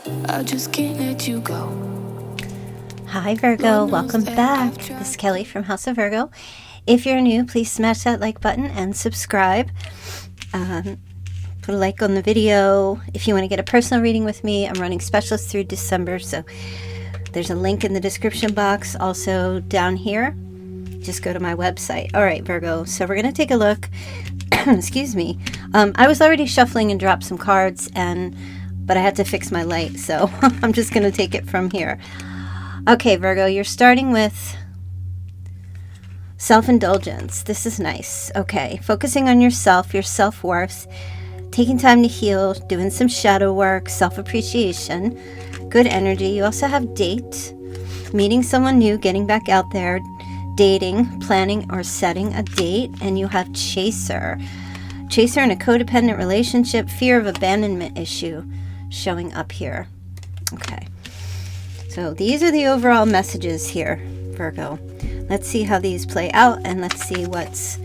I just can't let you go. Hi Virgo, welcome back. This is Kelly from House of Virgo. If you're new, please smash that like button and subscribe. Put a like on the video. If you want to get a personal reading with me, I'm running specials through December, so there's a link in the description box. Also down here, just go to my website. All right, Virgo, so we're going to take a look. Excuse me. I was already shuffling and dropped some cards, but I had to fix my light, so I'm just going to take it from here. Okay, Virgo, you're starting with self-indulgence. This is nice. Okay, focusing on yourself, your self-worth, taking time to heal, doing some shadow work, self-appreciation, good energy. You also have date, meeting someone new, getting back out there, dating, planning or setting a date, and you have chaser. Chaser in a codependent relationship, fear of abandonment issue showing up here. Okay. So these are the overall messages here, Virgo. Let's see how these play out, and let's see what's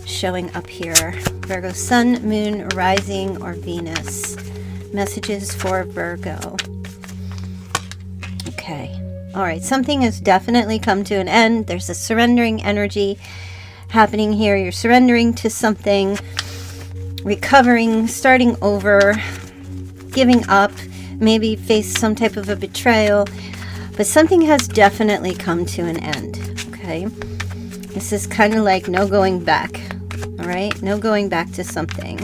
showing up here. Virgo, Sun, Moon, Rising, or Venus. Messages for Virgo. Okay. All right. Something has definitely come to an end. There's a surrendering energy happening here. You're surrendering to something, recovering, starting over, giving up. Maybe face some type of a betrayal, but something has definitely come to an end. Okay, this is kind of like no going back. All right, no going back to something.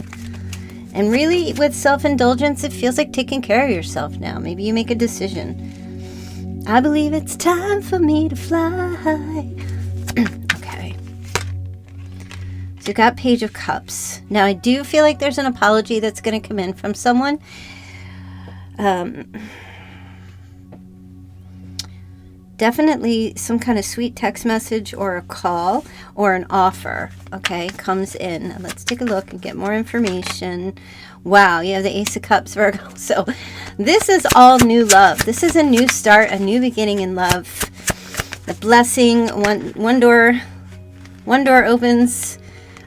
And really, with self-indulgence, it feels like taking care of yourself now. Maybe you make a decision. I believe it's time for me to fly. Okay, so you got Page of Cups. Now I do feel like there's an apology that's going to come in from someone. Definitely some kind of sweet text message or a call or an offer, okay, comes in. Let's take a look and get more information. Wow, you have the Ace of Cups, Virgo. So this is all new love. This is a new start, a new beginning in love. A blessing. One door opens,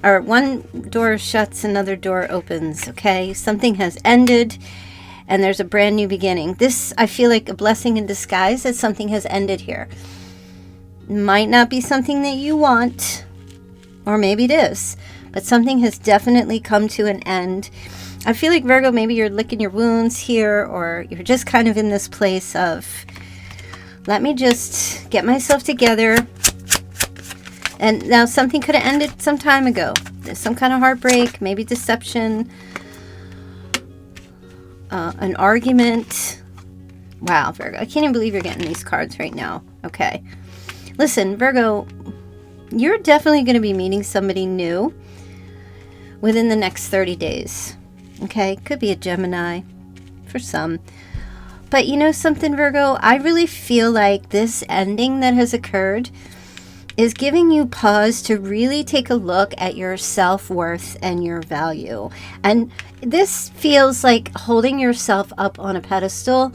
or one door shuts, another door opens, okay? Something has ended. And there's a brand new beginning. This, I feel like a blessing in disguise that something has ended here. Might not be something that you want, or maybe it is, but something has definitely come to an end. I feel like, Virgo, maybe you're licking your wounds here, or you're just kind of in this place of, let me just get myself together. And now something could have ended some time ago. There's some kind of heartbreak, maybe deception, an argument. Wow, Virgo, I can't even believe you're getting these cards right now. Okay, listen, Virgo, you're definitely going to be meeting somebody new within the next 30 days. Okay, could be a Gemini for some. But you know something, Virgo, I really feel like this ending that has occurred is giving you pause to really take a look at your self-worth and your value. And this feels like holding yourself up on a pedestal,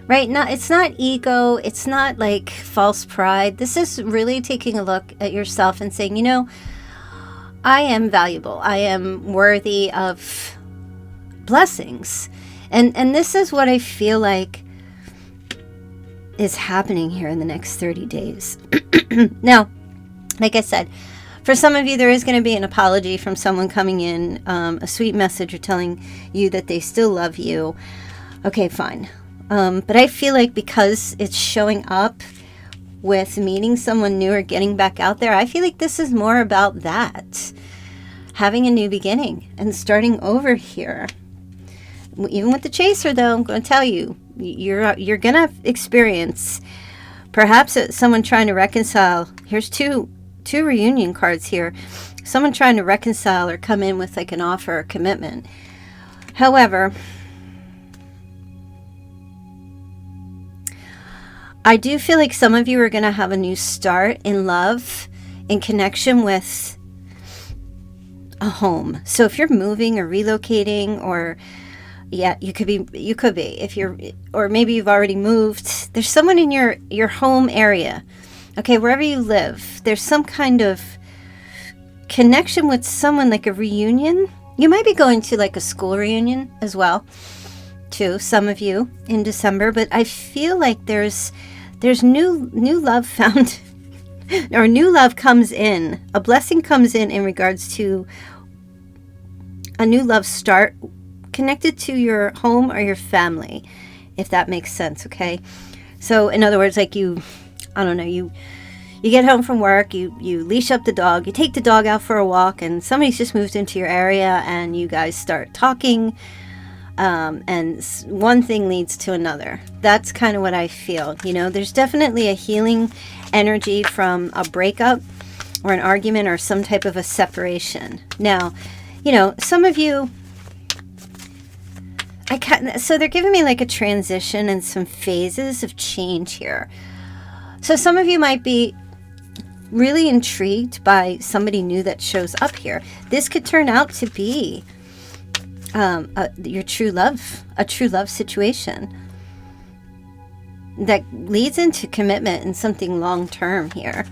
right? Now, it's not ego. It's not like false pride. This is really taking a look at yourself and saying, you know, I am valuable. I am worthy of blessings. And this is what I feel like is happening here in the next 30 days. Now, like I said, for some of you, there is going to be an apology from someone coming in, a sweet message or telling you that they still love you. Okay, fine. But I feel like because it's showing up with meeting someone new or getting back out there, I feel like this is more about that. Having a new beginning and starting over here. Even with the chaser, though, I'm going to tell you, you're going to experience perhaps someone trying to reconcile. Here's two reunion cards here. Someone trying to reconcile or come in with like an offer or commitment. However, I do feel like some of you are going to have a new start in love, in connection with a home. So if you're moving or relocating, or yeah, you could be if you're, or maybe you've already moved. There's someone in your home area. Okay, wherever you live, there's some kind of connection with someone, like a reunion. You might be going to like a school reunion as well. too, some of you in December, but I feel like there's new love found or new love comes in. A blessing comes in regards to a new love start connected to your home or your family, if that makes sense, okay? So in other words, like you get home from work, you leash up the dog, you take the dog out for a walk, and somebody's just moved into your area, and you guys start talking, and one thing leads to another. That's kind of what I feel. You know, there's definitely a healing energy from a breakup or an argument or some type of a separation. Now, you know, some of you, so they're giving me like a transition and some phases of change here. So some of you might be really intrigued by somebody new that shows up here. This could turn out to be your true love, a true love situation that leads into commitment and something long term here,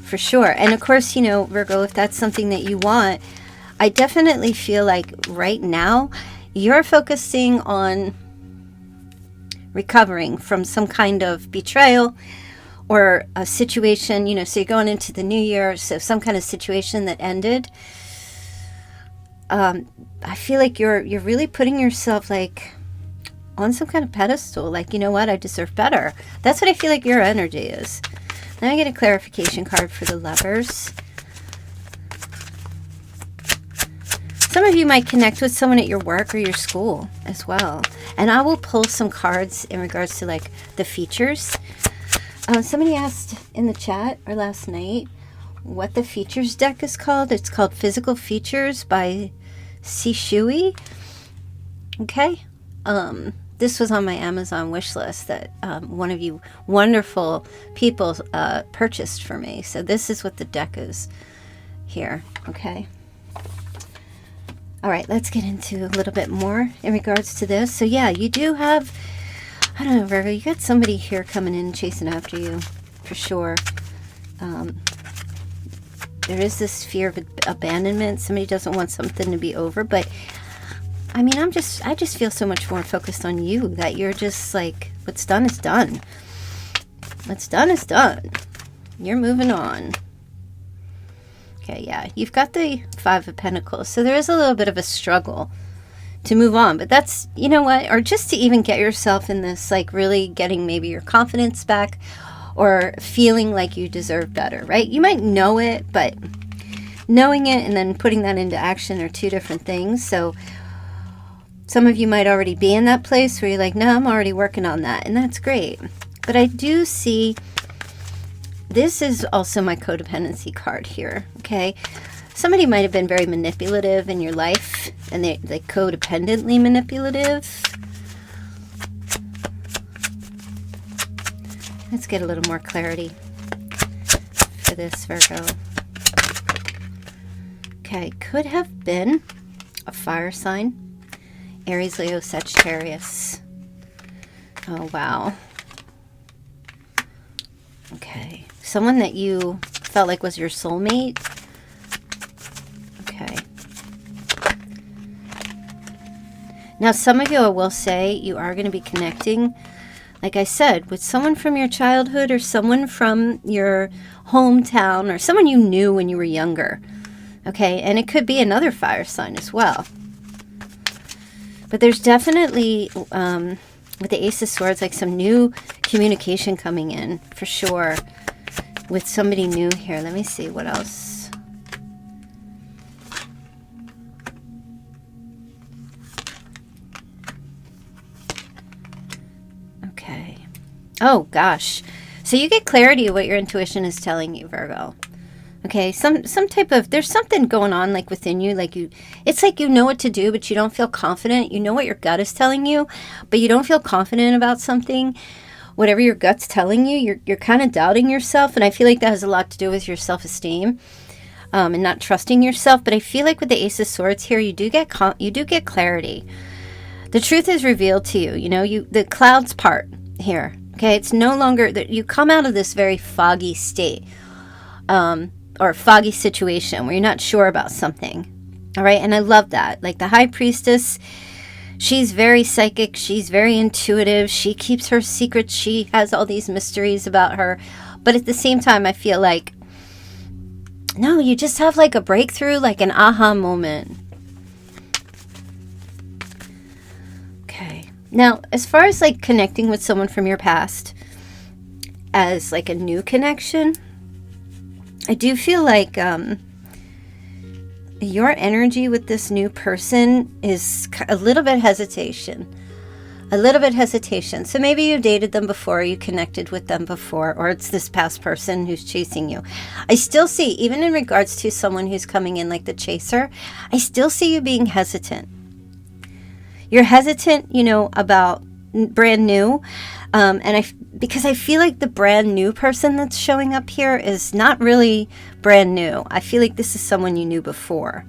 for sure. And of course, you know, Virgo, if that's something that you want, I definitely feel like right now you're focusing on recovering from some kind of betrayal or a situation, you know, so you're going into the new year, so some kind of situation that ended. I feel like you're really putting yourself like on some kind of pedestal, like, you know what, I deserve better. That's what I feel like your energy is. Now I get a clarification card for the Lovers. Some of you might connect with someone at your work or your school as well. And I will pull some cards in regards to like the features. Somebody asked in the chat or last night what the features deck is called. It's called Physical Features by Sishui. Okay. This was on my Amazon wish list that one of you wonderful people purchased for me. So this is what the deck is here. Okay. All right, let's get into a little bit more in regards to this. So yeah, you do have, I don't know, Virgo, you got somebody here coming in chasing after you, for sure. There is this fear of abandonment. Somebody doesn't want something to be over, but I mean, I just feel so much more focused on you, that you're just like, what's done is done. What's done is done. You're moving on. Okay, yeah, you've got the Five of Pentacles, so there is a little bit of a struggle to move on, but that's, you know what, or just to even get yourself in this, like really getting maybe your confidence back or feeling like you deserve better, right? You might know it, but knowing it and then putting that into action are two different things. So some of you might already be in that place where you're like, no, I'm already working on that, and that's great. But I do see, this is also my codependency card here, okay? Somebody might have been very manipulative in your life, and they codependently manipulative. Let's get a little more clarity for this, Virgo. Okay, could have been a fire sign. Aries, Leo, Sagittarius. Oh, wow. Okay. Someone that you felt like was your soulmate. Okay. Now, some of you, I will say, you are going to be connecting, like I said, with someone from your childhood or someone from your hometown or someone you knew when you were younger. Okay, and it could be another fire sign as well. But there's definitely, with the Ace of Swords, like some new communication coming in, for sure, with somebody new here. Let me see what else. Okay. Oh, gosh. So you get clarity of what your intuition is telling you, Virgo. Okay, some type of, there's something going on like within you, like it's like you know what to do, but you don't feel confident. You know what your gut is telling you, but you don't feel confident about something. Whatever your gut's telling you, you're kind of doubting yourself, and I feel like that has a lot to do with your self-esteem and not trusting yourself. But I feel like with the Ace of Swords here, you do get clarity. The truth is revealed to you. You know, the clouds part here. Okay, it's no longer that you come out of this very foggy state. Or foggy situation where you're not sure about something. All right, and I love that. Like the High Priestess, She's very psychic. She's very intuitive. She keeps her secrets. She has all these mysteries about her. But at the same time, I feel like, no, you just have like a breakthrough, like an aha moment. Okay. Now, as far as like connecting with someone from your past as like a new connection, I do feel like your energy with this new person is a little bit hesitation. A little bit hesitation. So maybe you dated them before, you connected with them before, or it's this past person who's chasing you. I still see, even in regards to someone who's coming in like the chaser, I still see you being hesitant. You're hesitant, you know, about brand new. Because I feel like the brand new person that's showing up here is not really brand new. I feel like this is someone you knew before.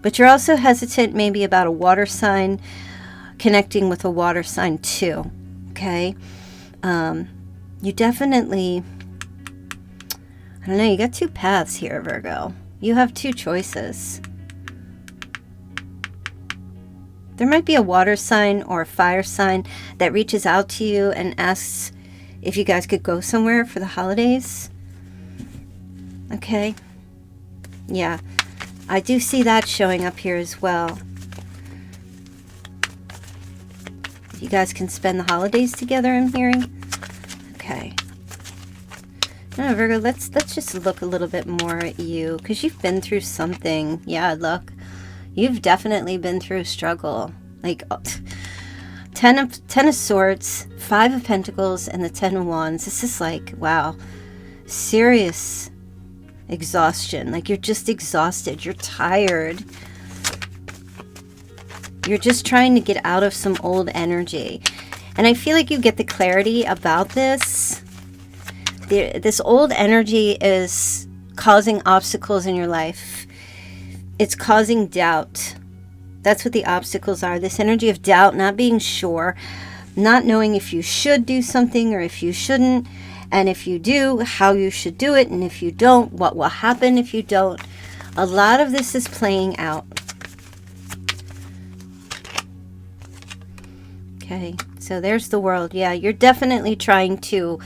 But you're also hesitant maybe about a water sign, connecting with a water sign too. Okay? You definitely, I don't know, you got two paths here, Virgo. You have two choices. There might be a water sign or a fire sign that reaches out to you and asks if you guys could go somewhere for the holidays. Okay. Yeah. I do see that showing up here as well. If you guys can spend the holidays together, I'm hearing. Okay. No, Virgo, let's just look a little bit more at you, because you've been through something. Yeah, look. You've definitely been through a struggle. Like, 10 of Swords, 5 of Pentacles, and the 10 of Wands. This is like, wow, serious exhaustion. Like, you're just exhausted. You're tired. You're just trying to get out of some old energy. And I feel like you get the clarity about this. This old energy is causing obstacles in your life. It's causing doubt. That's what the obstacles are. This energy of doubt, not being sure, not knowing if you should do something or if you shouldn't, and if you do, how you should do it, and if you don't, what will happen if you don't. A lot of this is playing out. Okay, so there's the World. Yeah, you're definitely trying to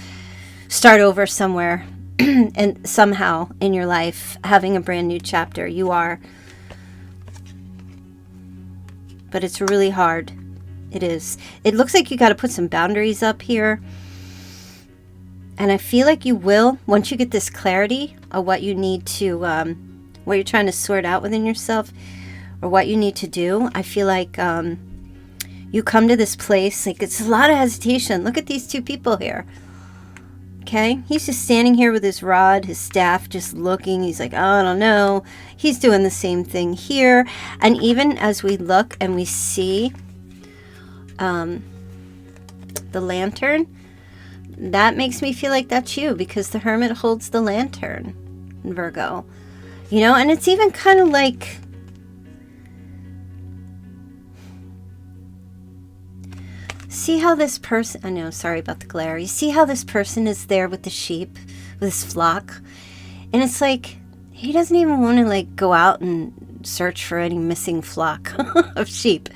start over somewhere and somehow in your life, having a brand new chapter. You are. But it's really hard. It is. It looks like you got to put some boundaries up here. And I feel like you will, once you get this clarity of what you need to, what you're trying to sort out within yourself, or what you need to do. I feel like you come to this place, like it's a lot of hesitation. Look at these two people here. Okay, he's just standing here with his rod, his staff, just looking. He's like, oh, I don't know. He's doing the same thing here. And even as we look and we see the lantern, that makes me feel like that's you, because the Hermit holds the lantern, Virgo. You know, and it's even kind of like, see how this person, I know, sorry about the glare. You see how this person is there with the sheep, with this flock? And it's like, he doesn't even want to like go out and search for any missing flock of sheep.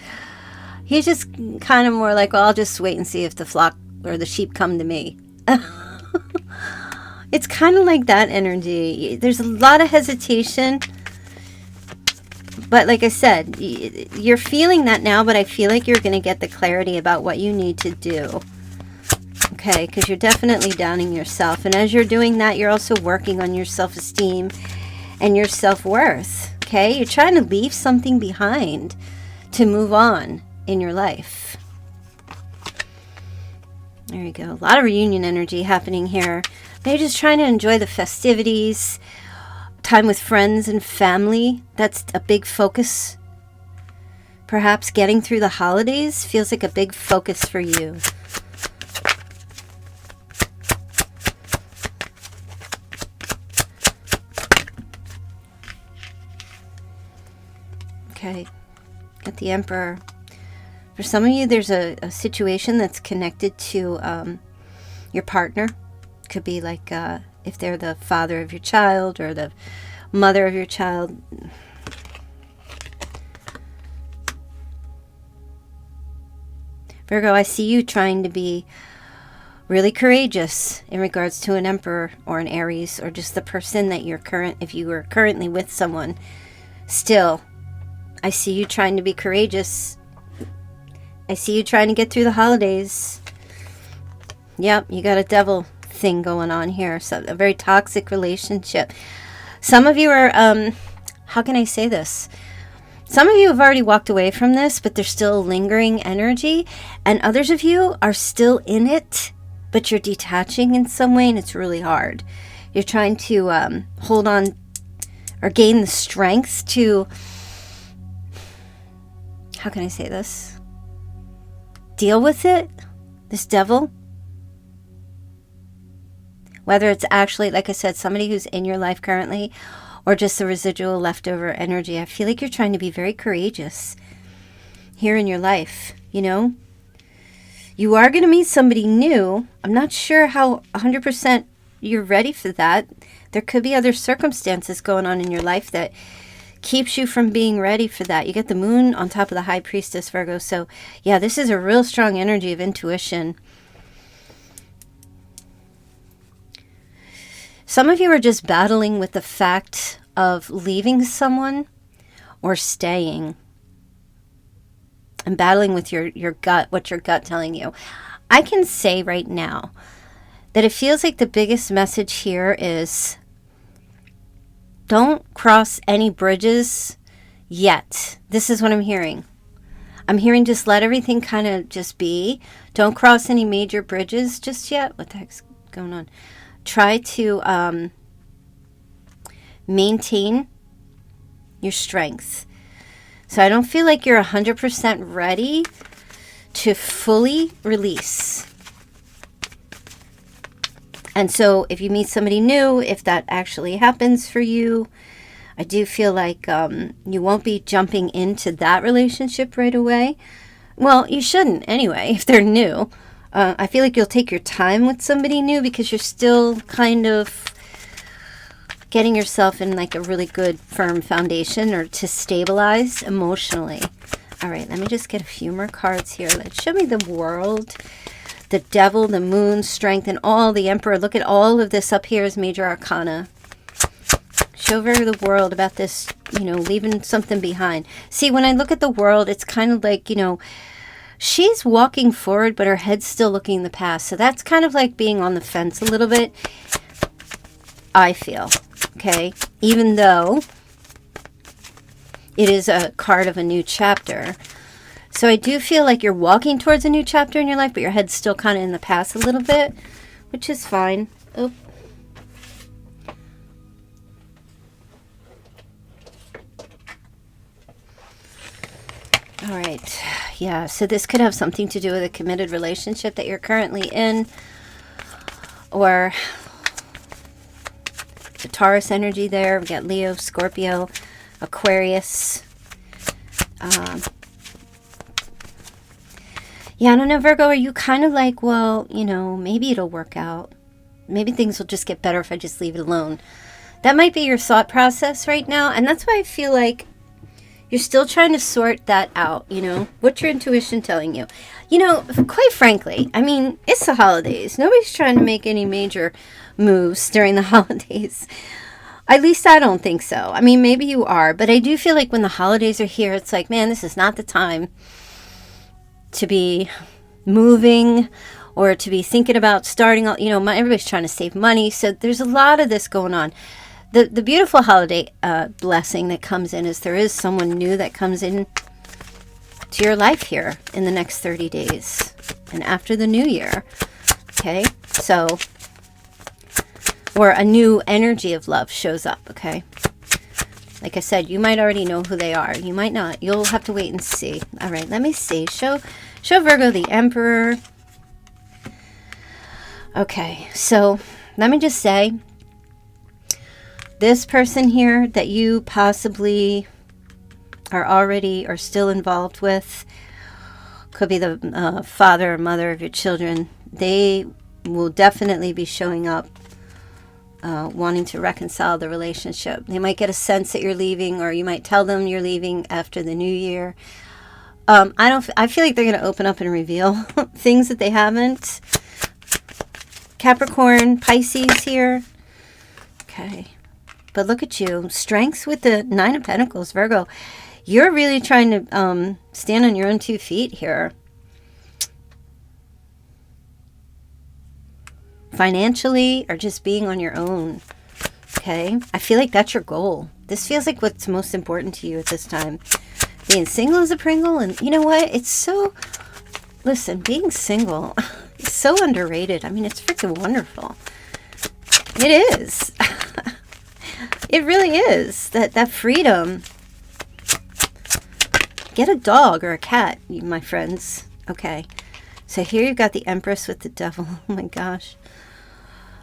He's just kind of more like, well, I'll just wait and see if the flock or the sheep come to me. It's kind of like that energy. There's a lot of hesitation. But like I said, you're feeling that now, but I feel like you're going to get the clarity about what you need to do. Okay, because you're definitely downing yourself. And as you're doing that, you're also working on your self-esteem and your self-worth. Okay, you're trying to leave something behind to move on in your life. There you go. A lot of reunion energy happening here. Maybe just trying to enjoy the festivities, time with friends and family. That's a big focus. Perhaps getting through the holidays feels like a big focus for you. Okay, got the Emperor. For some of you, there's a situation that's connected to your partner. Could be like if they're the father of your child or the mother of your child. Virgo, I see you trying to be really courageous in regards to an Emperor or an Aries, or just the person that you're if you were currently with someone. Still, I see you trying to be courageous. I see you trying to get through the holidays. Yep, you got a devil thing going on here. So a very toxic relationship. Some of you are, how can I say this? Some of you have already walked away from this, but there's still lingering energy. And others of you are still in it, but you're detaching in some way, and it's really hard. You're trying to hold on or gain the strength to, how can I say this? Deal with it, this devil. Whether it's actually, like I said, somebody who's in your life currently, or just the residual leftover energy. I feel like you're trying to be very courageous here in your life, you know? You are going to meet somebody new. I'm not sure how 100% you're ready for that. There could be other circumstances going on in your life that keeps you from being ready for that. You get the moon on top of the high priestess, Virgo. So yeah, this is a real strong energy of intuition. Some of you are just battling with the fact of leaving someone or staying. And battling with your gut, what your gut telling you. I can say right now that it feels like the biggest message here is don't cross any bridges yet. This is what I'm hearing. I'm hearing just let everything kind of just be. Don't cross any major bridges just yet. What the heck's going on? Try to maintain your strength. So I don't feel like you're 100% ready to fully release. And so if you meet somebody new, if that actually happens for you, I do feel like you won't be jumping into that relationship right away. Well, you shouldn't anyway, if they're new. I feel like you'll take your time with somebody new because you're still kind of getting yourself in like a really good firm foundation or to stabilize emotionally. All right, let me just get a few more cards here. Let's show me the world, the devil, the moon, strength, and all the emperor. Look at all of this up here as major arcana. Show her the world about this, you know, leaving something behind. See, when I look at the world, it's kind of like, you know, she's walking forward, but her head's still looking in the past. So that's kind of like being on the fence a little bit, I feel. Okay, even though it is a card of a new chapter. So I do feel like you're walking towards a new chapter in your life, but your head's still kind of in the past a little bit, which is fine. Oh. All right. Yeah, so this could have something to do with a committed relationship that you're currently in, or the Taurus energy there. We got Leo, Scorpio, Aquarius. Yeah, I don't know, Virgo, are you kind of like, well, you know, maybe it'll work out. Maybe things will just get better if I just leave it alone. That might be your thought process right now. And that's why I feel like you're still trying to sort that out, you know? What's your intuition telling you? You know, quite frankly, I mean, it's the holidays. Nobody's trying to make any major moves during the holidays. At least I don't think so. I mean, maybe you are, but I do feel like when the holidays are here, it's like, man, this is not the time to be moving or to be thinking about starting, you know, everybody's trying to save money. So there's a lot of this going on. The beautiful holiday blessing that comes in is there is someone new that comes in to your life here in the next 30 days and after the new year. Okay, so, or a new energy of love shows up, okay? Like I said, you might already know who they are. You might not. You'll have to wait and see. All right, let me see. Show Virgo the Emperor. Okay, so let me just say, this person here that you possibly are already or still involved with, could be the father or mother of your children. They will definitely be showing up wanting to reconcile the relationship. They might get a sense that you're leaving, or you might tell them you're leaving after the new year. I feel like they're going to open up and reveal things that they haven't. Capricorn, Pisces here. Okay. But look at you. Strengths with the Nine of Pentacles, Virgo. You're really trying to stand on your own 2 feet here. Financially, or just being on your own. Okay? I feel like that's your goal. This feels like what's most important to you at this time. Being single is a Pringle, and you know what? It's so... Listen, being single is so underrated. I mean, it's freaking wonderful. It is. It really is. That freedom. Get a dog or a cat, my friends. Okay. So here you've got the Empress with the Devil. Oh my gosh.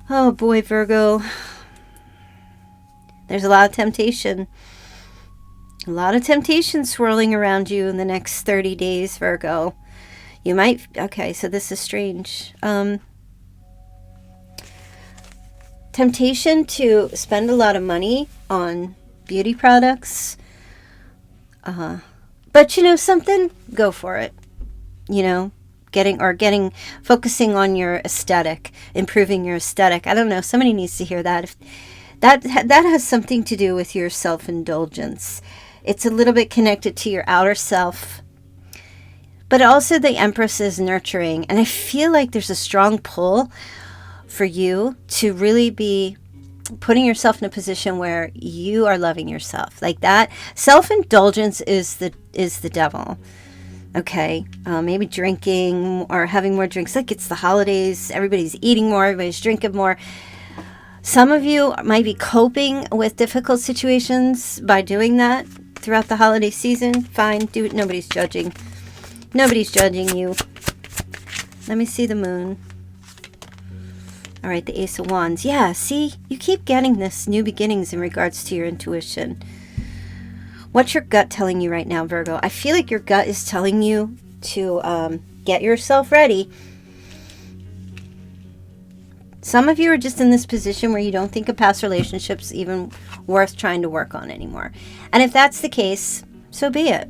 Oh boy, Virgo. There's a lot of temptation. A lot of temptation swirling around you in the next 30 days, Virgo. You might... Okay, so this is strange. Temptation to spend a lot of money on beauty products. But you know something? Go for it. You know, focusing on your aesthetic, improving your aesthetic. I don't know. Somebody needs to hear that. If that has something to do with your self-indulgence. It's a little bit connected to your outer self. But also the Empress is nurturing. And I feel like there's a strong pull for you to really be putting yourself in a position where you are loving yourself. Like that. Self-indulgence is the devil. Okay. Maybe drinking or having more drinks. Like it's the holidays. Everybody's eating more. Everybody's drinking more. Some of you might be coping with difficult situations by doing that throughout the holiday season. Fine. Do it. Nobody's judging. Nobody's judging you. Let me see the moon. All right, the Ace of Wands. Yeah, see? You keep getting this new beginnings in regards to your intuition. What's your gut telling you right now, Virgo? I feel like your gut is telling you to get yourself ready. Some of you are just in this position where you don't think a past relationship's even worth trying to work on anymore. And if that's the case, so be it.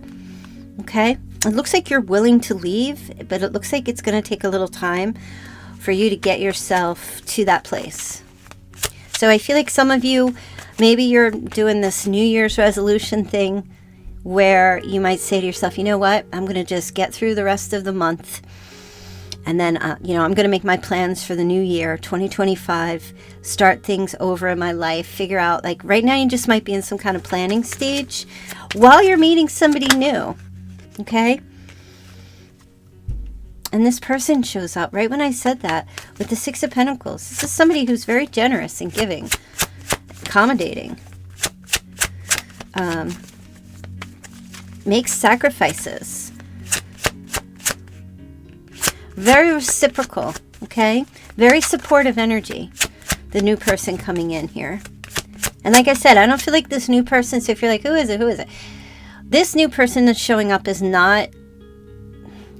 Okay? It looks like you're willing to leave, but it looks like it's going to take a little time for you to get yourself to that place. So I feel like some of you, maybe you're doing this New Year's resolution thing where you might say to yourself, you know what, I'm going to just get through the rest of the month. And then, I'm going to make my plans for the new year, 2025, start things over in my life, figure out, like right now you just might be in some kind of planning stage while you're meeting somebody new. Okay? And this person shows up right when I said that with the Six of Pentacles. This is somebody who's very generous and giving, accommodating, makes sacrifices, very reciprocal, okay? Very supportive energy, the new person coming in here. And like I said, I don't feel like this new person, so if you're like, who is it? Who is it? This new person that's showing up is not...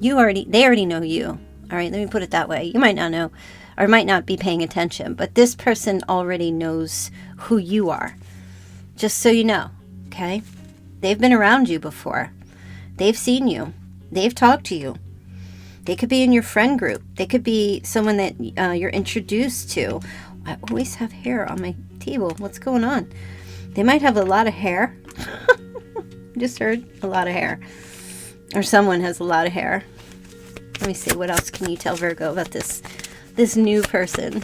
they already know you. All right, let me put it that way. You might not know or might not be paying attention, but this person already knows who you are. Just so you know, okay? They've been around you before. They've seen you. They've talked to you. They could be in your friend group. They could be someone that you're introduced to. I always have hair on my table. What's going on? They might have a lot of hair. Just heard a lot of hair. Or someone has a lot of hair. Let me see. What else can you tell Virgo about this new person?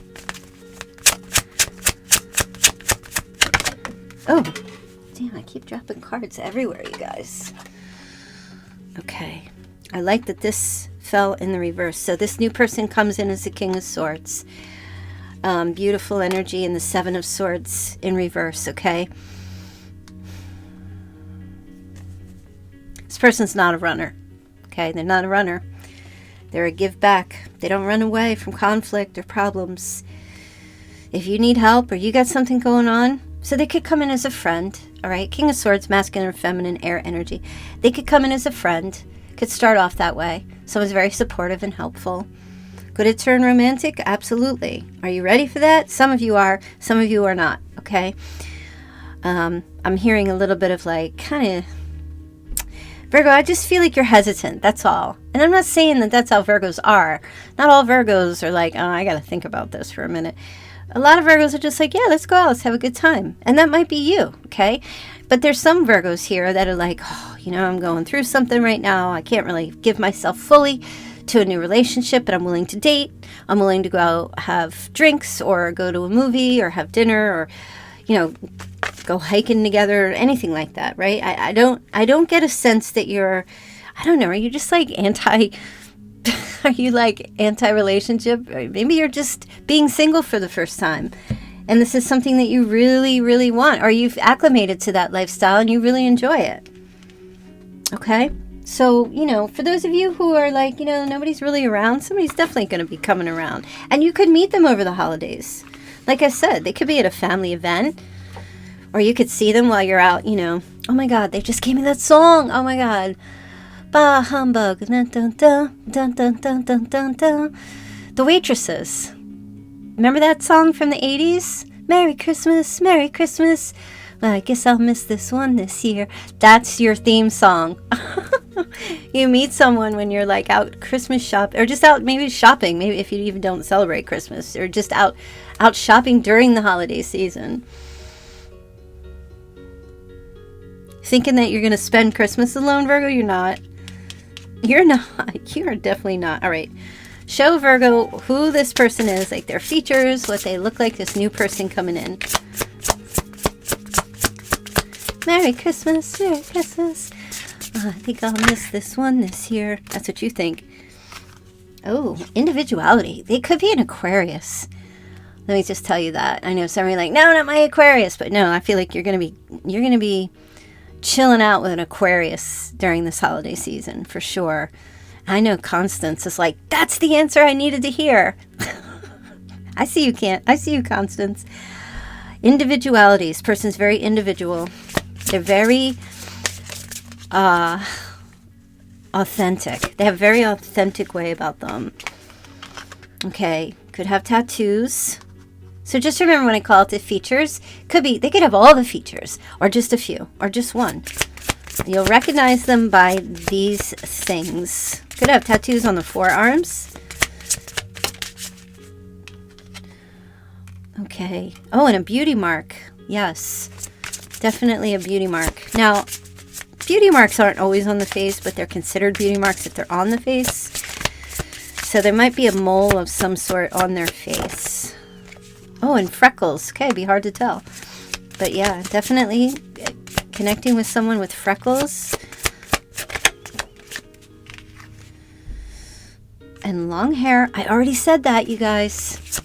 Oh, damn. I keep dropping cards everywhere, you guys. Okay. I like that this fell in the reverse. So this new person comes in as the King of Swords. Beautiful energy, and the Seven of Swords in reverse, okay? This person's not a runner, okay? They're not a runner. They're a give back. They don't run away from conflict or problems. If you need help or you got something going on, so they could come in as a friend, all right? King of Swords, masculine or feminine, air energy. They could come in as a friend, could start off that way. Someone's very supportive and helpful. Could it turn romantic? Absolutely. Are you ready for that? Some of you are, some of you are not, okay? I'm hearing a little bit of like kind of... Virgo, I just feel like you're hesitant. That's all. And I'm not saying that that's how Virgos are. Not all Virgos are like, oh, I got to think about this for a minute. A lot of Virgos are just like, yeah, let's go out. Let's have a good time. And that might be you, okay? But there's some Virgos here that are like, oh, you know, I'm going through something right now. I can't really give myself fully to a new relationship, but I'm willing to date. I'm willing to go out, have drinks, or go to a movie, or have dinner, or, you know, go hiking together, or anything like that, right? I don't get a sense that you're, I don't know, are you just like are you like anti-relationship? Or maybe you're just being single for the first time. And this is something that you really, really want, or you've acclimated to that lifestyle and you really enjoy it. Okay? So, you know, for those of you who are like, you know, nobody's really around, somebody's definitely going to be coming around. And you could meet them over the holidays. Like I said, they could be at a family event, or you could see them while you're out, you know. Oh my God, they just gave me that song. Oh my God. Bah humbug. Dun, dun, dun, dun, dun, dun, dun, dun, dun. The Waitresses. Remember that song from the 80s? Merry Christmas, Merry Christmas. Well, I guess I'll miss this one this year. That's your theme song. You meet someone when you're like out Christmas shop, or just out maybe shopping, maybe if you even don't celebrate Christmas, or just out shopping during the holiday season. Thinking that you're going to spend Christmas alone, Virgo? You're not. You're not. You are definitely not. All right. Show Virgo who this person is, like their features, what they look like, this new person coming in. Merry Christmas, Merry Christmas. Oh, I think I'll miss this one this year. That's what you think. Oh, individuality. They could be an Aquarius. Let me just tell you that. I know some are like, no, not my Aquarius. But no, I feel like you're gonna be chilling out with an Aquarius during this holiday season for sure. I know Constance is like, that's the answer I needed to hear. I see you, Constance. Individuality. This person's very individual. They're very authentic. They have a very authentic way about them. Okay. Could have tattoos. So just remember when I call it the features, they could have all the features, or just a few, or just one. You'll recognize them by these things. Could have tattoos on the forearms. Okay. Oh, and a beauty mark. Yes. Definitely a beauty mark. Now, beauty marks aren't always on the face, but they're considered beauty marks if they're on the face. So there might be a mole of some sort on their face. Oh, and freckles. Okay, be hard to tell. But yeah, definitely connecting with someone with freckles. And long hair. I already said that, you guys.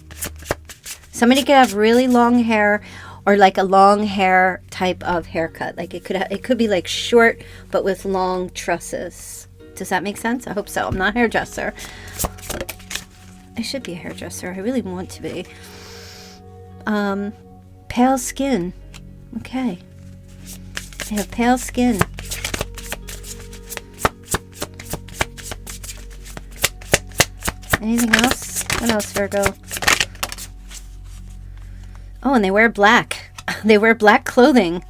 Somebody could have really long hair, or like a long hair type of haircut. Like it could be like short, but with long tresses. Does that make sense? I hope so. I'm not a hairdresser. I should be a hairdresser. I really want to be. Pale skin. Okay. They have pale skin. Anything else? What else, Virgo? Oh, and they wear black. They wear black clothing.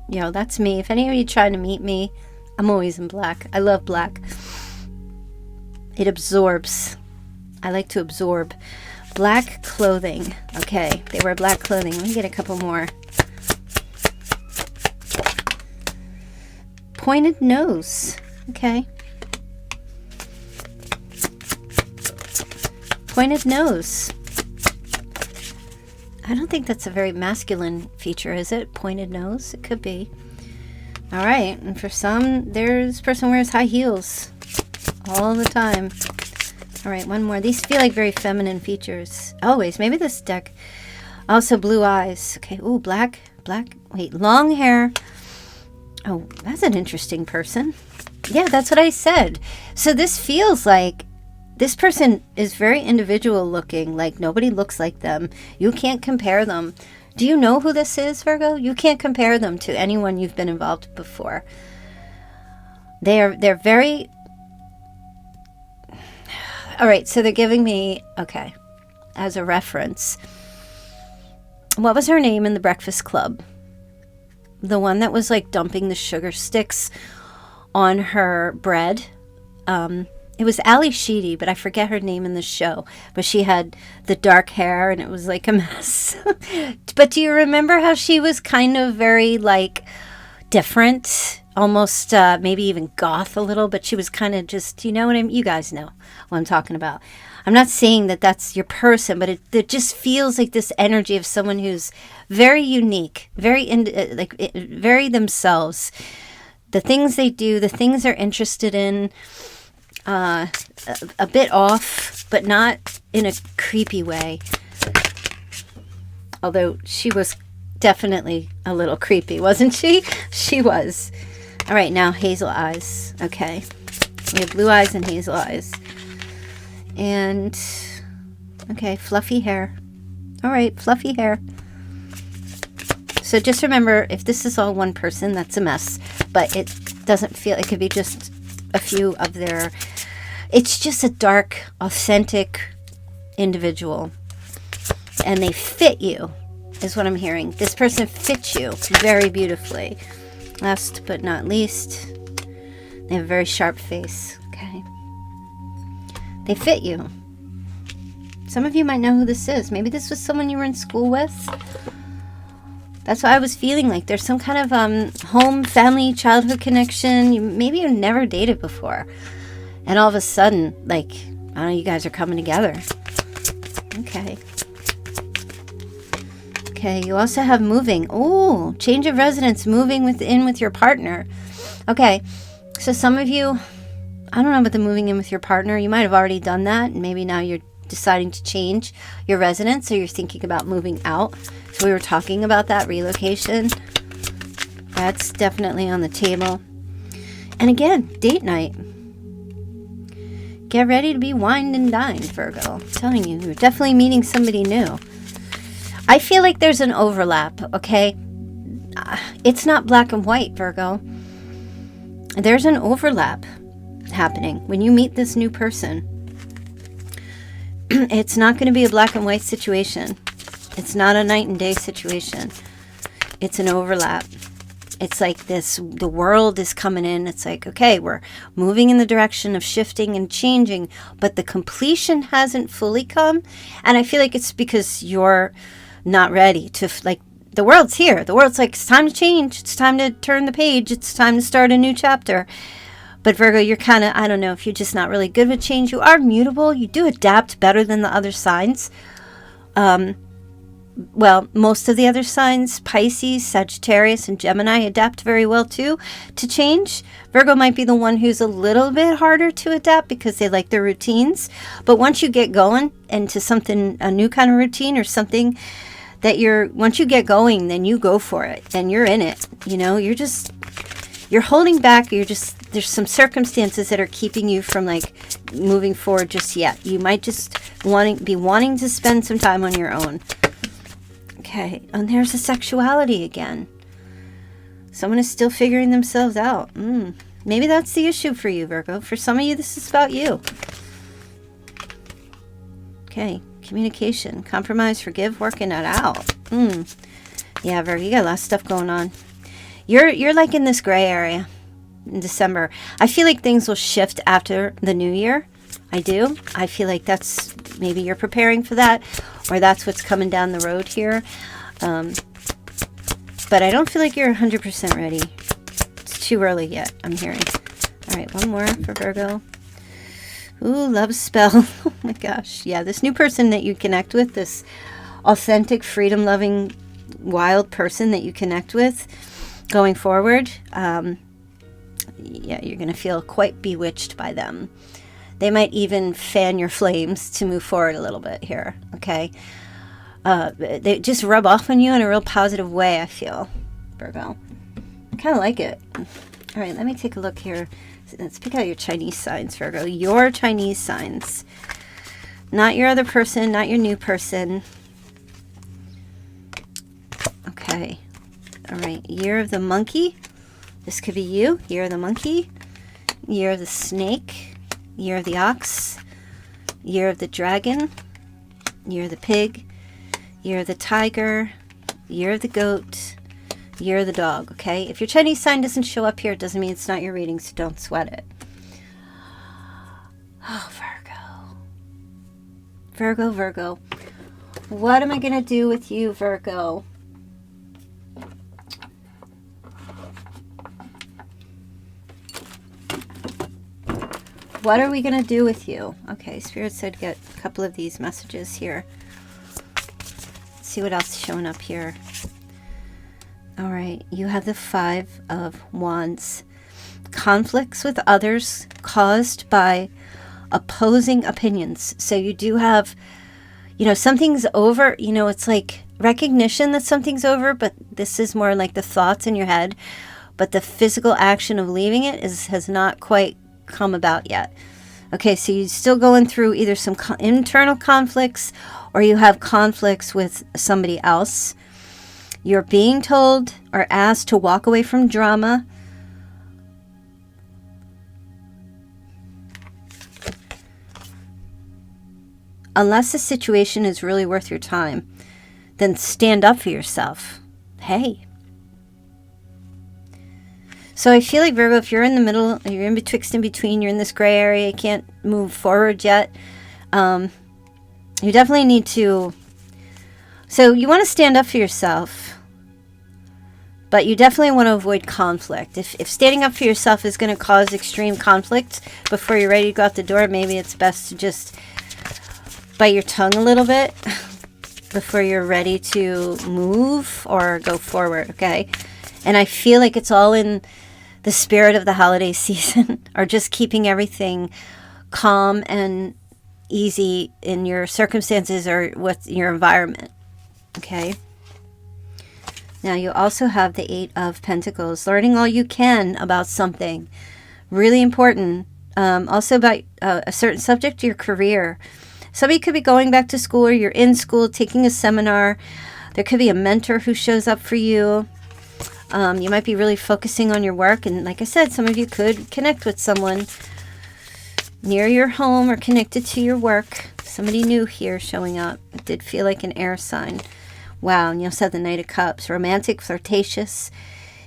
You know, that's me. If any of you trying to meet me, I'm always in black. I love black. It absorbs. I like to absorb. Black clothing. Okay, they wear black clothing. Let me get a couple more. Pointed nose. Okay. Pointed nose. I don't think that's a very masculine feature, is it? Pointed nose? It could be. All right. And for some, this person wears high heels all the time. All right, one more. These feel like very feminine features. Always. Maybe this deck. Also blue eyes. Okay. Ooh, black. Wait, long hair. Oh, that's an interesting person. Yeah, that's what I said. So this feels like this person is very individual looking, like nobody looks like them. You can't compare them. Do you know who this is, Virgo? You can't compare them to anyone you've been involved with before. They're very... All right, so they're giving me, okay, as a reference. What was her name in the Breakfast Club? The one that was like dumping the sugar sticks on her bread. It was Ali Sheedy, but I forget her name in the show. But she had the dark hair and it was like a mess. But do you remember how she was kind of very like different? Almost maybe even goth a little, but she was kind of just, you know what I mean? You guys know what I'm talking about. I'm not saying that that's your person, but it just feels like this energy of someone who's very unique, very very themselves. The things they do, the things they're interested in, a bit off, but not in a creepy way. Although she was definitely a little creepy, wasn't she? She was. All right, now hazel eyes. Okay. We have blue eyes and hazel eyes. And, okay, fluffy hair. All right, fluffy hair. So just remember, if this is all one person, that's a mess. But it doesn't feel, it could be just a few of their, it's just a dark, authentic individual. And they fit you, is what I'm hearing. This person fits you very beautifully. Last but not least, they have a very sharp face. Okay. They fit you. Some of you might know who this is. Maybe this was someone you were in school with. That's what I was feeling like. There's some kind of home, family, childhood connection. Maybe you've never dated before. And all of a sudden, like, I don't know, you guys are coming together. Okay. Okay, you also have moving. Oh, change of residence, moving in with your partner. Okay, so some of you, I don't know about the moving in with your partner. You might have already done that. And maybe now you're deciding to change your residence, or you're thinking about moving out. So we were talking about that relocation. That's definitely on the table. And again, date night. Get ready to be wined and dined, Virgo. I'm telling you, you're definitely meeting somebody new. I feel like there's an overlap, okay? It's not black and white, Virgo. There's an overlap happening when you meet this new person. It's not going to be a black and white situation. It's not a night and day situation. It's an overlap. It's like this, the world is coming in. It's like, okay, we're moving in the direction of shifting and changing, but the completion hasn't fully come. And I feel like it's because you're not ready to, like, the world's here. The world's like, it's time to change. It's time to turn the page. It's time to start a new chapter. But Virgo, you're kind of, I don't know if you're just not really good with change. You are mutable. You do adapt better than the other signs. Well, most of the other signs, Pisces, Sagittarius, and Gemini, adapt very well too to change. Virgo might be the one who's a little bit harder to adapt because they like their routines. But once you get going into something, a new kind of routine or something that once you get going, then you go for it and you're in it. You know, you're holding back. There's some circumstances that are keeping you from like moving forward just yet. You might just be wanting to spend some time on your own. Okay, and there's the sexuality again. Someone is still figuring themselves out. Maybe that's the issue for you, Virgo. For some of you, this is about you. Okay, communication, compromise, forgive, working it out. Yeah, Virgo, you got a lot of stuff going on. You're like in this gray area in December. I feel like things will shift after the new year. I do. I feel like that's, maybe you're preparing for that, or that's what's coming down the road here. But I don't feel like you're 100% ready. It's too early yet, I'm hearing. All right, one more for Virgo. Ooh, love spell. Oh my gosh. Yeah, this new person that you connect with, this authentic, freedom-loving, wild person that you connect with going forward, yeah, you're going to feel quite bewitched by them. They might even fan your flames to move forward a little bit here, okay? They just rub off on you in a real positive way, I feel, Virgo. I kind of like it. All right, let me take a look here. Let's pick out your Chinese signs, Virgo. Your Chinese signs. Not your other person, not your new person. Okay. All right, year of the monkey. This could be you. Year of the monkey. Year of the snake. Year of the ox, year of the dragon, year of the pig, year of the tiger, year of the goat, Year of the dog, okay? If your Chinese sign doesn't show up here, it doesn't mean it's not your reading, so don't sweat it. Oh, Virgo. Virgo, Virgo. What am I going to do with you, Virgo? What are we going to do with you? Okay, Spirit said get a couple of these messages here. Let's see what else is showing up here. All right, you have the 5 of Wands. Conflicts with others caused by opposing opinions. So you do have, you know, something's over. You know, it's like recognition that something's over, but this is more like the thoughts in your head. But the physical action of leaving it has not quite come about yet. Okay, so you're still going through either some internal conflicts or you have conflicts with somebody else. You're being told or asked to walk away from drama. Unless the situation is really worth your time, then stand up for yourself. Hey. So I feel like, Virgo, if you're in the middle, you're in betwixt and between, you're in this gray area, you can't move forward yet, you definitely need to, so you want to stand up for yourself, but you definitely want to avoid conflict. If standing up for yourself is going to cause extreme conflict before you're ready to go out the door, maybe it's best to just bite your tongue a little bit before you're ready to move or go forward, okay? And I feel like it's all in the spirit of the holiday season, or just keeping everything calm and easy in your circumstances or what's your environment, okay? Now you also have the 8 of Pentacles, learning all you can about something. Really important. Also about a certain subject, your career. Somebody could be going back to school, or you're in school taking a seminar. There could be a mentor who shows up for you. You might be really focusing on your work. And like I said, some of you could connect with someone near your home or connected to your work. Somebody new here showing up. It did feel like an air sign. Wow, and you also have the Knight of Cups. Romantic, flirtatious,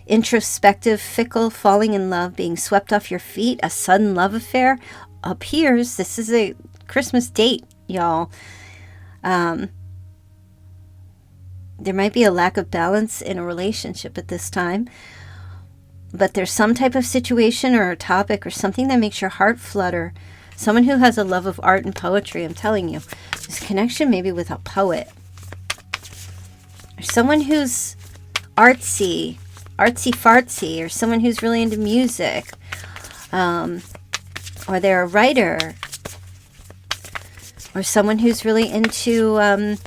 introspective, fickle, falling in love, being swept off your feet, a sudden love affair appears. This is a Christmas date, y'all. There might be a lack of balance in a relationship at this time, but there's some type of situation or a topic or something that makes your heart flutter. Someone who has a love of art and poetry, I'm telling you. This connection maybe with a poet. Or someone who's artsy fartsy, or someone who's really into music. Or they're a writer. Or someone who's really into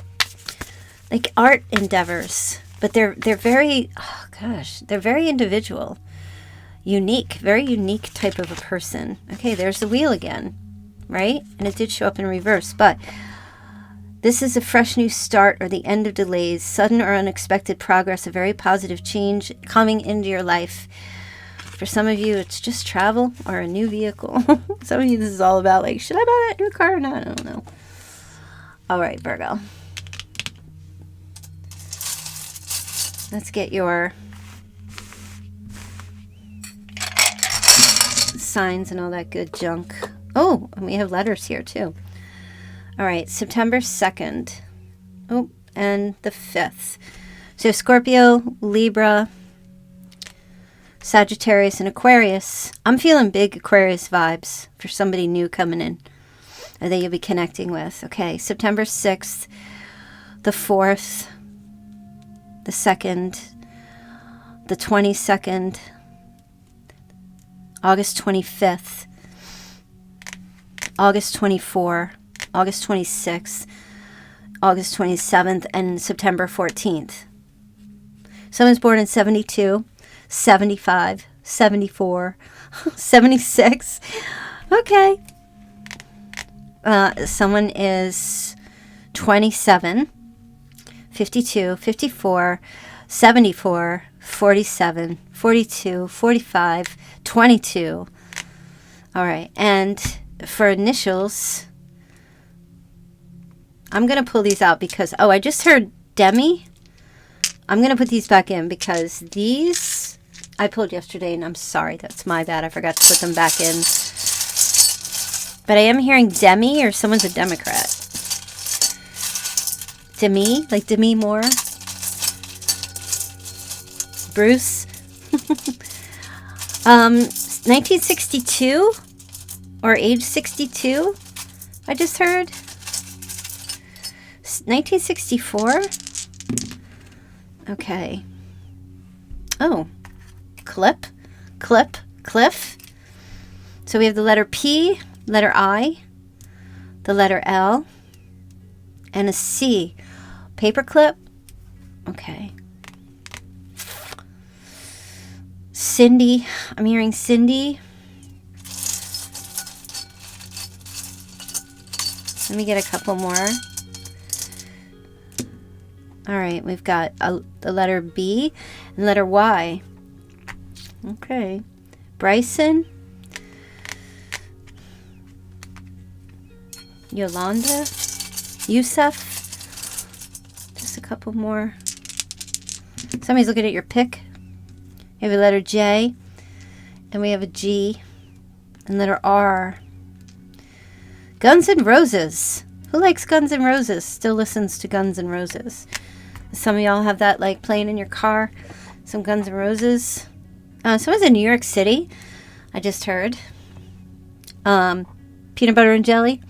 like art endeavors. But they're very, oh gosh, they're very individual. Unique, very unique type of a person. Okay, there's the wheel again, right? And it did show up in reverse, but this is a fresh new start or the end of delays, sudden or unexpected progress, a very positive change coming into your life. For some of you, it's just travel or a new vehicle. Some of you, this is all about like, should I buy that new car or not? I don't know. All right, Virgo. Let's get your signs and all that good junk. Oh, and we have letters here too. All right, September 2nd. Oh, and the 5th. So Scorpio, Libra, Sagittarius, and Aquarius. I'm feeling big Aquarius vibes for somebody new coming in or that you'll be connecting with. Okay, September 6th, the 4th, the 2nd, the 22nd, August 25th, August 24th, August 26th, August 27th, and September 14th. Someone's born in 72, 75, 74, 76. Okay. Someone is 27, 52, 54, 74, 47, 42, 45, 22. All right. And for initials, I'm going to pull these out because, oh, I just heard Demi. I'm going to put these back in because these I pulled yesterday, and I'm sorry. That's my bad. I forgot to put them back in. But I am hearing Demi, or someone's a Democrat. Demi? Like Demi Moore? Bruce? 1962? Or age 62? I just heard. 1964? Okay. Oh. Cliff. So we have the letter P, letter I, the letter L, and a C. Paperclip. Okay. Cindy. I'm hearing Cindy. Let me get a couple more. All right, we've got the letter B and letter Y. Okay. Bryson. Yolanda. Yusuf. Just a couple more. Somebody's looking at your pick. We have a letter J, and we have a G, and letter R. Guns N' Roses. Who likes Guns N' Roses? Still listens to Guns N' Roses. Some of y'all have that like playing in your car. Some Guns N' Roses. Someone's in New York City. I just heard. Peanut butter and jelly.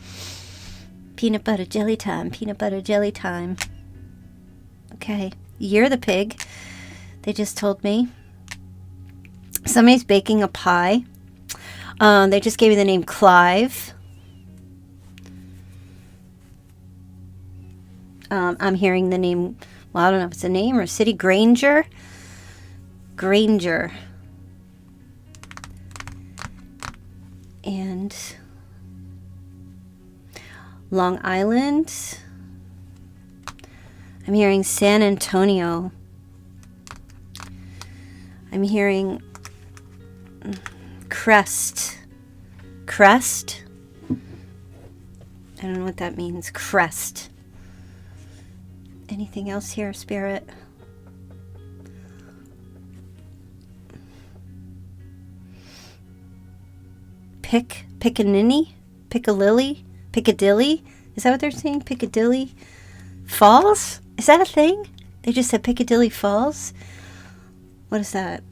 Peanut butter jelly time. Peanut butter jelly time. Okay. You're the pig. They just told me. Somebody's baking a pie. They just gave me the name Clive. I'm hearing the name, well, I don't know if it's a name or a city. Granger. And Long Island. I'm hearing San Antonio. I'm hearing Crest. I don't know what that means. Crest. Anything else here, Spirit? Pickaninny? Piccadilly? Is that what they're saying? Piccadilly Falls? Is that a thing? They just said Piccadilly Falls? What is that?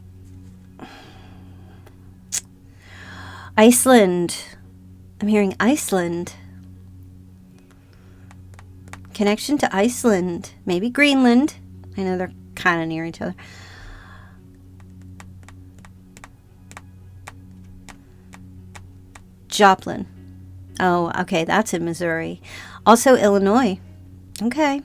Iceland. I'm hearing Iceland. Connection to Iceland. Maybe Greenland. I know they're kind of near each other. Joplin. Oh, okay. That's in Missouri. Also Illinois. Okay.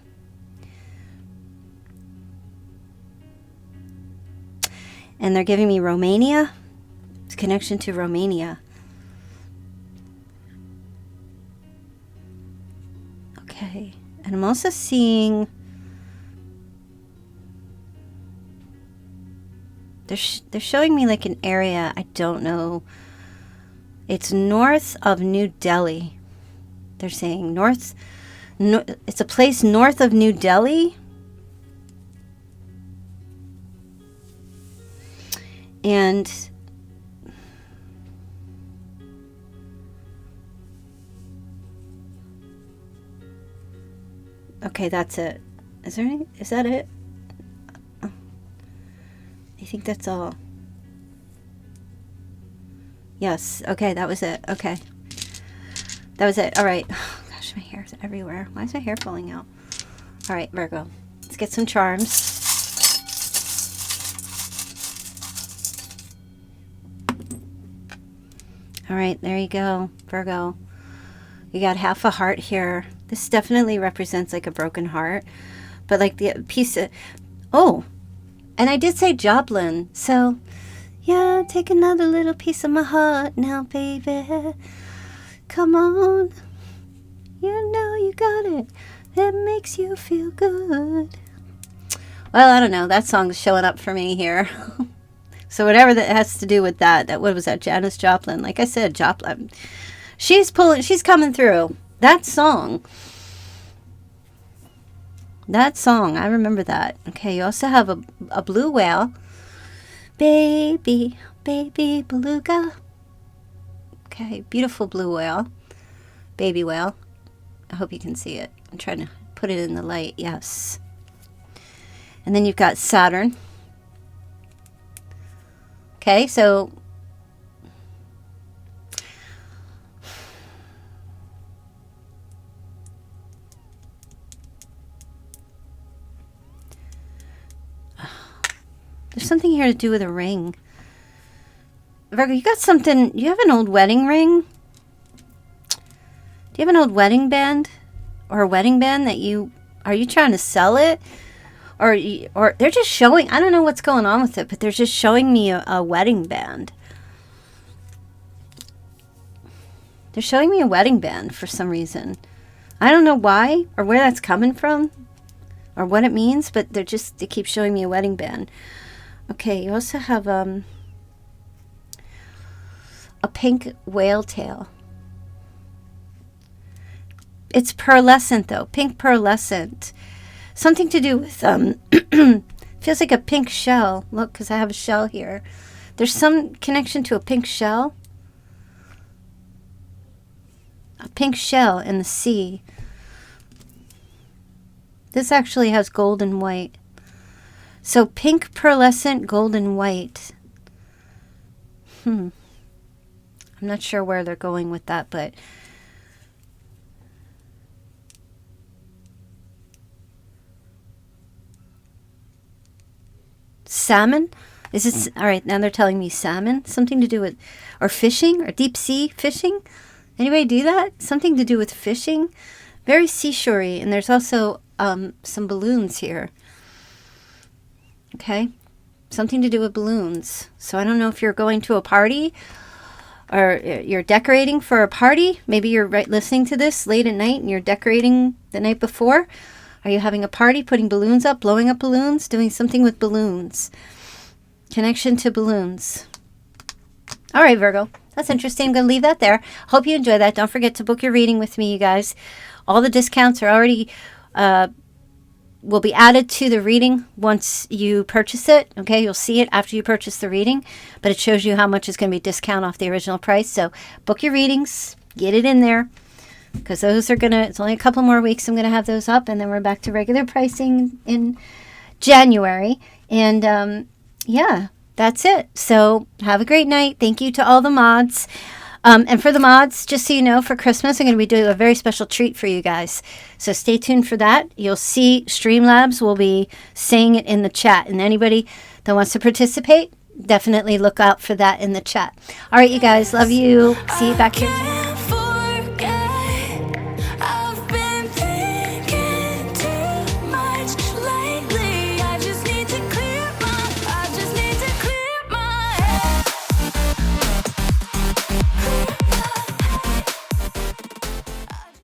And they're giving me Romania. It's connection to Romania. Okay. And I'm also seeing... They're showing me like an area. I don't know. It's north of New Delhi. They're saying north... it's a place north of New Delhi. And... okay, that's it. Is there any... is that it? Oh. I think that's all. Yes. Okay, that was it. Okay. That was it. All right. Oh, gosh, my hair's everywhere. Why is my hair falling out? All right, Virgo. Let's get some charms. All right, there you go, Virgo. You got half a heart here. This definitely represents like a broken heart. But like the piece of... oh, and I did say Joplin. So, yeah, take another little piece of my heart now, baby. Come on. You know you got it. That makes you feel good. Well, I don't know. That song's showing up for me here. So whatever that has to do with that, what was that? Janis Joplin. Like I said, Joplin. She's coming through. That song. That song, I remember that. Okay, you also have a blue whale. Baby, baby beluga. Okay, beautiful blue whale. Baby whale. I hope you can see it. I'm trying to put it in the light. Yes. And then you've got Saturn. Okay, so there's something here to do with a ring. Virgo, you got something. You have an old wedding ring? Do you have an old wedding band? Or a wedding band that are you trying to sell it? Or they're just showing, I don't know what's going on with it, but they're just showing me a wedding band. They're showing me a wedding band for some reason. I don't know why or where that's coming from or what it means, but they keep showing me a wedding band. Okay, you also have a pink whale tail. It's pearlescent though, pink pearlescent. Something to do with, feels like a pink shell. Look, because I have a shell here. There's some connection to a pink shell. A pink shell in the sea. This actually has gold and white. So pink, pearlescent, gold and white. I'm not sure where they're going with that, but salmon? Is it all right? Now they're telling me salmon. Something to do with, or fishing, or deep sea fishing. Anybody do that? Something to do with fishing. Very seashorey, and there's also some balloons here. Okay, something to do with balloons. So I don't know if you're going to a party or you're decorating for a party. Maybe you're listening to this late at night and you're decorating the night before. Are you having a party, putting balloons up, blowing up balloons, doing something with balloons? Connection to balloons. All right, Virgo. That's interesting. I'm going to leave that there. Hope you enjoy that. Don't forget to book your reading with me, you guys. All the discounts are already will be added to the reading once you purchase it. Okay, you'll see it after you purchase the reading, but it shows you how much is going to be discount off the original price. So book your readings, get it in there, because those are it's only a couple more weeks. I'm going to have those up, and then we're back to regular pricing in January. And yeah, that's it. So have a great night. Thank you to all the mods. And for the mods, just so you know, for Christmas, I'm going to be doing a very special treat for you guys. So stay tuned for that. You'll see Streamlabs will be saying it in the chat. And anybody that wants to participate, definitely look out for that in the chat. All right, you guys. Love you. See you back here.